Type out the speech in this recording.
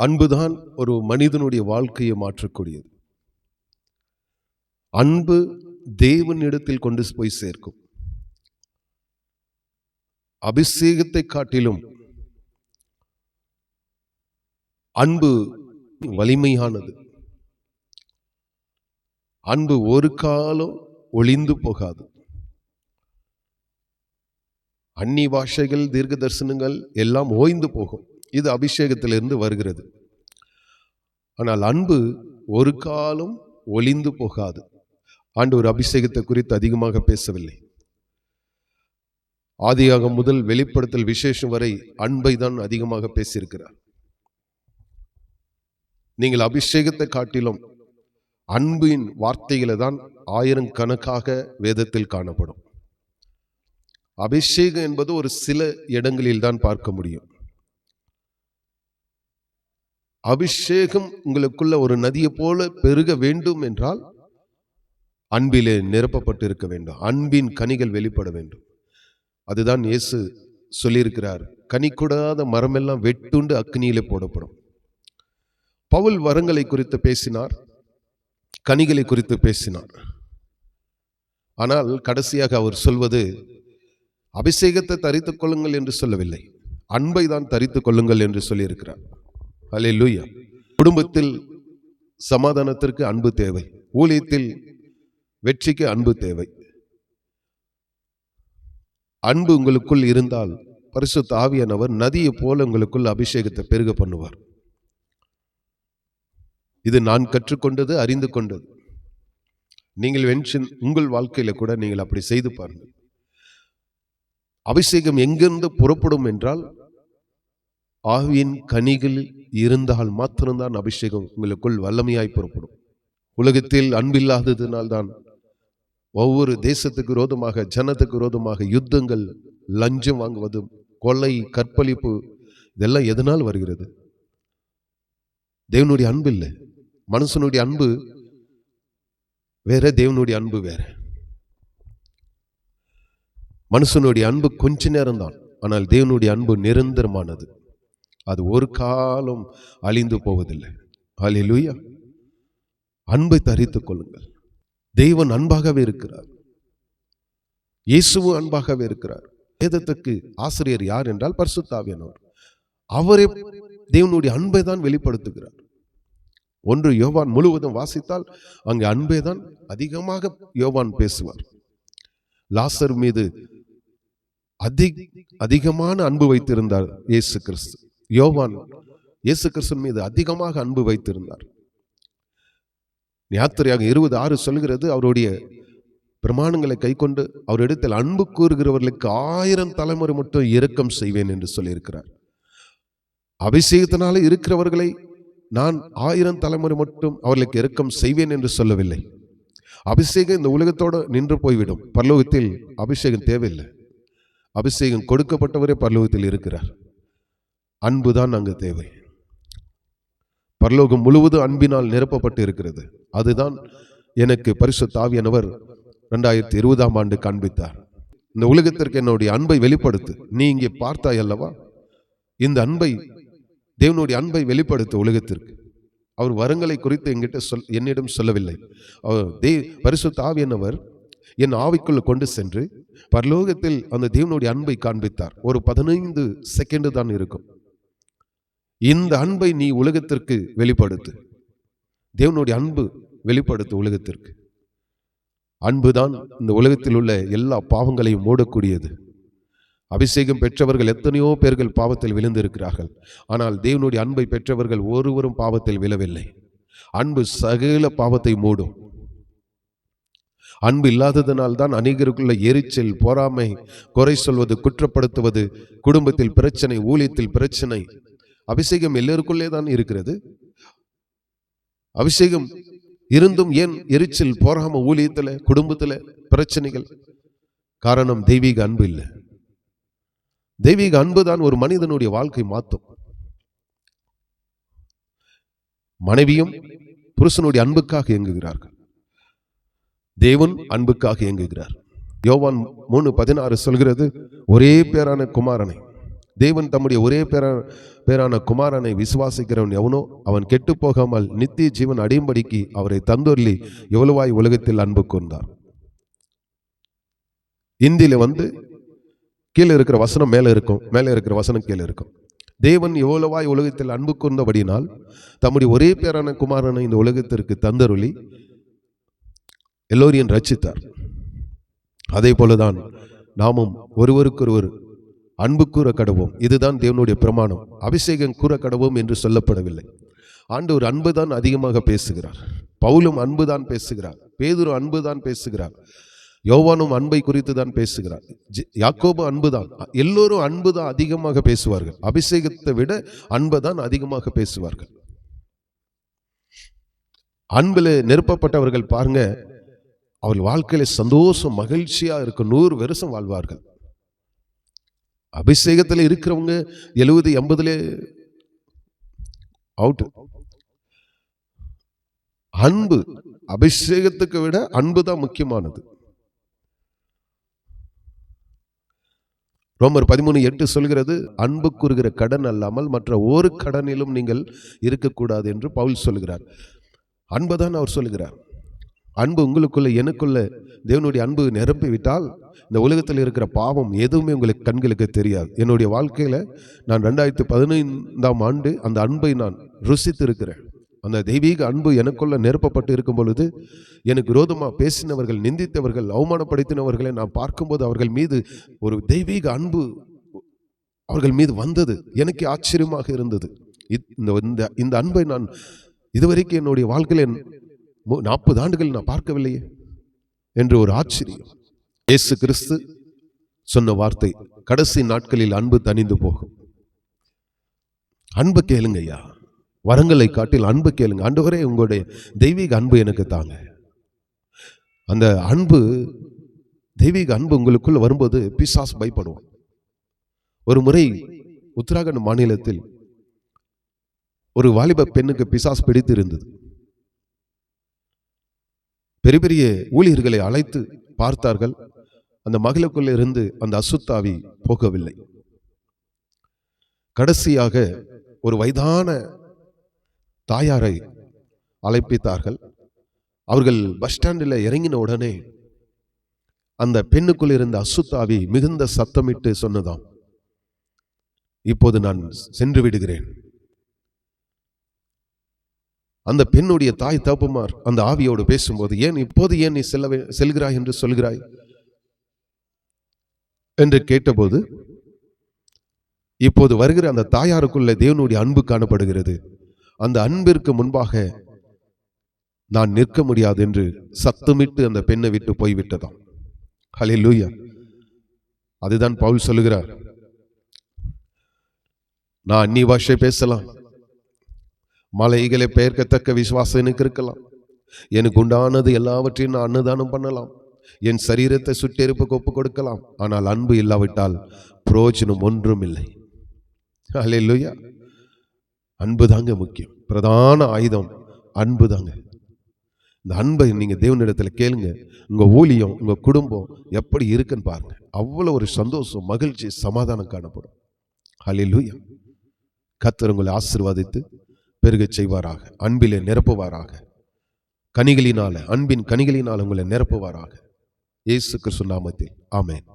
அன்புதான் ஒரு மனிதனுடைய வாழ்க்கையை மாற்றக்கூடியது. அன்பு தேவனிடத்தில் கொண்டு போய் சேர்க்கும். அபிஷேகத்தை காட்டிலும் அன்பு வலிமையானது. அன்பு ஒரு காலம் ஒளிந்து போகாது. அந்நிய பாஷைகள், தீர்க்க தரிசனங்கள் எல்லாம் ஓய்ந்து போகும். இது அபிஷேகத்திலிருந்து வருகிறது. ஆனால் அன்பு ஒரு காலம் ஒளிந்து போகாது. ஆண்டவர் அபிஷேகத்தை குறித்து அதிகமாக பேசவில்லை. ஆதியாகமம் முதல் வெளிப்படுத்தல் விசேஷம் வரை அன்பை தான் அதிகமாக பேசியிருக்கிறார். நீங்கள் அபிஷேகத்தை காட்டிலும் அன்பின் வார்த்தைகளை தான் ஆயிரக்கணக்காக வேதத்தில் காணப்படும். அபிஷேகம் என்பது ஒரு சில இடங்களில் தான் பார்க்க முடியும். அபிஷேகம் உங்களுக்குள்ள ஒரு நதியை போல பெருக வேண்டும் என்றால் அன்பிலே நிரப்பப்பட்டு இருக்க வேண்டும். அன்பின் கனிகள் வெளிப்பட வேண்டும். அதுதான் இயேசு சொல்லியிருக்கிறார், கனி கொடாத மரமெல்லாம் வெட்டுண்டு அக்னியிலே போடப்படும். பவுல் வரங்களை குறித்து பேசினார், கனிகளை குறித்து பேசினார். ஆனால் கடைசியாக அவர் சொல்வது அபிஷேகத்தை தரித்துக் கொள்ளுங்கள் என்று சொல்லவில்லை, அன்பை தான் தரித்துக் கொள்ளுங்கள் என்று சொல்லியிருக்கிறார். அல்லேலூயா. குடும்பத்தில் சமாதானத்திற்கு அன்பு தேவை. ஊழியத்தில் வெற்றிக்கு அன்பு தேவை. அன்பு உங்களுக்குள் இருந்தால் பரிசுத்த ஆவியானவர் நதியை போல உங்களுக்குள் அபிஷேகத்தை பெருக பண்ணுவார். இது நான் கற்றுக்கொண்டது, அறிந்து கொண்டது. நீங்கள் உங்கள் வாழ்க்கையில கூட நீங்கள் அப்படி செய்து பாருங்கள். அபிஷேகம் எங்கிருந்து புறப்படும் என்றால் ஆவியின் கனிகள் இருந்தால் மாத்திரம்தான் அபிஷேகம் உங்களுக்குள் வல்லமையாய் புறப்படும். உலகத்தில் அன்பில்லாததினால்தான் ஒவ்வொரு தேசத்துக்கு விரோதமாக, ஜனத்துக்கு விரோதமாக யுத்தங்கள், லஞ்சம் வாங்குவதும், கொலை, கற்பழிப்பு, இதெல்லாம் எதனால் வருகிறது? தேவனுடைய அன்பு இல்லை. மனுஷனுடைய அன்பு வேற, தேவனுடைய அன்பு வேற. மனுஷனுடைய அன்பு கொஞ்ச நேரம்தான், ஆனால் தேவனுடைய அன்பு நிரந்தரமானது. அது ஒரு காலம் அழிந்து போவதில்லை. அல்லேலூயா. அன்பை தரித்துக் கொள்ளுங்கள். தேவன் அன்பாகவே இருக்கிறார். இயேசுவும் அன்பாகவே இருக்கிறார். வேதத்துக்கு ஆசிரியர் யார் என்றால் பரிசுத்த ஆவியானவர். அவரே தேவனுடைய அன்பை தான் வெளிப்படுத்துகிறார். ஒன்று யோவான் முழுவதும் வாசித்தால் அங்கே அன்பே தான் அதிகமாக யோவான் பேசுவார். லாசர் மீது அதிகமான அன்பு வைத்திருந்தார் இயேசு கிறிஸ்து. யோவான் இயேசு கிறிஸ்து மீது அதிகமாக அன்பு வைத்திருந்தார். யாத்திரையாக 20:6 சொல்கிறது, அவருடைய பிரமாணங்களை கைக்கொண்டு அவரிடத்தில் அன்பு கூறுகிறவர்களுக்கு 1000 தலைமுறை மட்டும் இரக்கம் செய்வேன் என்று சொல்லியிருக்கிறார். அபிஷேகத்தினால இருக்கிறவர்களை நான் 1000 தலைமுறை மட்டும் அவர்களுக்கு இரக்கம் செய்வேன் என்று சொல்லவில்லை. அபிஷேகம் இந்த உலகத்தோடு நின்று போய்விடும். பரலோகத்தில் அபிஷேகம் தேவையில்லை. அபிஷேகம் கொடுக்கப்பட்டவரே பரலோகத்தில் இருக்கிறார். அன்புதான் அங்கு தேவை. பரலோகம் முழுவதும் அன்பினால் நிரப்பப்பட்டு இருக்கிறது. அதுதான் எனக்கு பரிசுத்த ஆவியானவர் 2020ஆம் ஆண்டு காண்பித்தார். இந்த உலகத்திற்கு என்னுடைய அன்பை வெளிப்படுத்து. நீ இங்கே பார்த்தாய் அல்லவா, இந்த அன்பை, தேவனுடைய அன்பை வெளிப்படுத்த உலகத்திற்கு. அவர் வரங்களை குறித்து என்னிடம் சொல்லவில்லை. பரிசுத்த ஆவியானவர் என் ஆவிக்குள்ள கொண்டு சென்று பரலோகத்தில் அந்த தேவனுடைய அன்பை காண்பித்தார். ஒரு 15 செகண்ட் தான் இருக்கும். இந்த அன்பை நீ உலகத்திற்கு வெளிப்படுத்து. தேவனுடைய அன்பு வெளிப்படுத்து உலகத்திற்கு. அன்புதான் இந்த உலகத்தில் உள்ள எல்லா பாவங்களையும் மூடக்கூடியது. அபிஷேகம் பெற்றவர்கள் எத்தனையோ பேர்கள் பாவத்தில் விழுந்திருக்கிறார்கள். ஆனால் தேவனுடைய அன்பை பெற்றவர்கள் ஒருவரும் பாவத்தில் விழவில்லை. அன்பு சகல பாவத்தை மூடும். அன்பு இல்லாததனால் தான் அநேகருக்குள்ள எரிச்சல், பொறாமை, குறை சொல்வது, குற்றப்படுத்துவது, குடும்பத்தில் பிரச்சனை, ஊழியத்தில் பிரச்சனை. அபிஷேகம் எல்லோருக்குள்ளே தான் இருக்கிறது. அபிஷேகம் இருந்தும் ஏன் எரிச்சல், பொறாமை, ஊழியத்தில், குடும்பத்தில் பிரச்சனைகள்? காரணம் தெய்வீக அன்பு இல்லை. தெய்வீக அன்பு தான் ஒரு மனிதனுடைய வாழ்க்கை மாற்றும். மனைவியும் புருஷனுடைய அன்புக்காக இயங்குகிறார்கள். தேவன் அன்புக்காக இயங்குகிறார். யோவான் 3:16 சொல்கிறது, ஒரே பேரான குமாரனை தேவன் தம்முடைய ஒரே பேரான குமாரனை விசுவாசிக்கிறவன் எவனோ அவன் கெட்டு போகாமல் நித்திய ஜீவன் அடையும்படிக்கு அவரை தந்தொருளி எவ்வளவாய் உலகத்தில் அன்பு கூர்ந்தார். இந்தியில கீழே இருக்கிற வசனம் மேலே இருக்கும், மேலே இருக்கிற வசனம் கீழே இருக்கும். தேவன் எவ்வளவாய் உலகத்தில் அன்பு கூர்ந்தபடினால் தம்முடைய ஒரே பேரான குமாரனை இந்த உலகத்திற்கு தந்தருளி எல்லோரையும் ரட்சித்தார். அதே போலதான் நாமும் ஒருவருக்கொருவர் அன்பு கூற கடவோம். இதுதான் தேவனுடைய பிரமாணம். அபிஷேகம் கூற கடவோம் என்று சொல்லப்படவில்லை. ஆண்டவர் அன்புதான் அதிகமாக பேசுகிறார். பவுலும் அன்புதான் பேசுகிறார். பேதுரு அன்புதான் பேசுகிறார். யோவானும் அன்பை குறித்து தான் பேசுகிறார். யாக்கோபு அன்புதான். எல்லோரும் அன்புதான் அதிகமாக பேசுவார்கள். அபிஷேகத்தை விட அன்புதான் அதிகமாக பேசுவார்கள். அன்பில் நிரப்பப்பட்டவர்கள் பாருங்க, அவர்கள் வாழ்க்கையில சந்தோஷம் மகிழ்ச்சியா இருக்கும், 100 வருஷம் வாழ்வார்கள். அபிஷேகத்தில் இருக்கிறவங்க 70-80 அவுட். அன்பு, அபிஷேகத்துக்கு விட அன்பு தான் முக்கியமானது. ரோமர் 13:8 சொல்கிறது, அன்பு கூறுகிற கடன் அல்லாமல் மற்ற ஒரு கடனிலும் நீங்கள் இருக்கக்கூடாது என்று பவுல் சொல்கிறார். அன்புதான் அவர் சொல்கிறார். அன்பு உங்களுக்குள்ள எனக்குள்ள தேவனுடைய அன்பு நிரப்பி விட்டால் இந்த உலகத்தில் இருக்கிற பாவம் எதுவுமே உங்களுக்கு கண்களுக்கு தெரியாது. என்னுடைய வாழ்க்கையில நான் 2015ஆம் ஆண்டு அந்த அன்பை நான் ருசித்து இருக்கிறேன். அந்த தெய்வீக அன்பு எனக்குள்ள நிரப்பப்பட்டு இருக்கும் பொழுது எனக்கு விரோதமாக பேசினவர்கள், நிந்தித்தவர்கள், அவமானப்படுத்தினவர்களை நான் பார்க்கும்போது அவர்கள் மீது ஒரு தெய்வீக அன்பு அவர்கள் மீது வந்தது. எனக்கு ஆச்சரியமாக இருந்தது. இந்த அன்பை நான் இதுவரைக்கும் என்னுடைய வாழ்க்கையில் 40 ஆண்டுகள் நான் பார்க்கவில்லையே என்று ஒரு ஆச்சரியம். இயேசு கிறிஸ்து சொன்ன வார்த்தை, கடைசி நாட்களில் அன்பு தணிந்து போகும். அன்பு கேளுங்க ஐயா, வரங்களை காட்டில் அன்பு கேளுங்க. ஆண்டவரே, உங்களுடைய தெய்வீக அன்பு எனக்கு தாங்க. அந்த அன்பு, தெய்வீக அன்பு உங்களுக்குள்ள வரும்போது பிசாசு பயப்படுவோம். ஒரு முறை உத்தராகண்ட் மாநிலத்தில் ஒரு வாலிப பெண்ணுக்கு பிசாசு பிடித்து இருந்தது. பெரிய பெரிய ஊழியர்களை அழைத்து பார்த்தார்கள். அந்த மகளுக்குள்ள இருந்து அந்த அசுத்தாவி போகவில்லை. கடைசியாக ஒரு வயதான தாயாரை அழைப்பித்தார்கள். அவர்கள் பஸ் ஸ்டாண்டில் இறங்கின உடனே அந்த பெண்ணுக்குள் இருந்த அசுத்தாவி மிகுந்த சத்தமிட்டு சொன்னதாம், இப்போது நான் சென்று விடுகிறேன். அந்த பெண்ணுடைய தாய் தகப்பமார் அந்த ஆவியோடு பேசும்போது, இப்போது ஏன் நீ செல்கிறாய் என்று சொல்கிறாய் என்று கேட்டபோது, இப்போது வருகிற அந்த தாயாருக்குள்ள தேவனுடைய அன்பு காணப்படுகிறது. அந்த அன்பிற்கு முன்பாக நான் நிற்க முடியாது என்று சத்தமிட்டு அந்த பெண்ணை விட்டு போய்விட்டதாம். ஹல்லேலூயா. அதுதான் பவுல் சொல்லுகிறார், நான் அந்நிய பாஷை பேசலாம், மலைகளை பெயர்க்கத்தக்க விசுவாசம் எனக்கு இருக்கலாம், எனக்கு உண்டானது எல்லாவற்றையும் நான் அன்னதானம் பண்ணலாம், என் சரீரத்தை சுட்டெருப்புக்கு ஒப்பு கொடுக்கலாம், ஆனால் அன்பு இல்லாவிட்டால் பிரயோஜனம் ஒன்றும் இல்லை. ஹல்லேலூயா. அன்பு தாங்க முக்கியம். பிரதான ஆயுதம் அன்பு தாங்க. இந்த அன்பை நீங்க தேவனிடத்துல கேளுங்க. உங்க ஊழியம், உங்க குடும்பம் எப்படி இருக்குன்னு பாருங்க. அவ்வளவு ஒரு சந்தோஷம், மகிழ்ச்சி, சமாதானம் காணப்படும். ஹல்லேலூயா. கர்த்தர் உங்களை ஆசீர்வதித்து பெருகச் செய்வாராக, அன்பிலே நிரப்புவாராக, கனிகளினால, அன்பின் கனிகளினால் உங்களை நிரப்புவாராக. இயேசு கிறிஸ்து நாமத்தில் ஆமென்.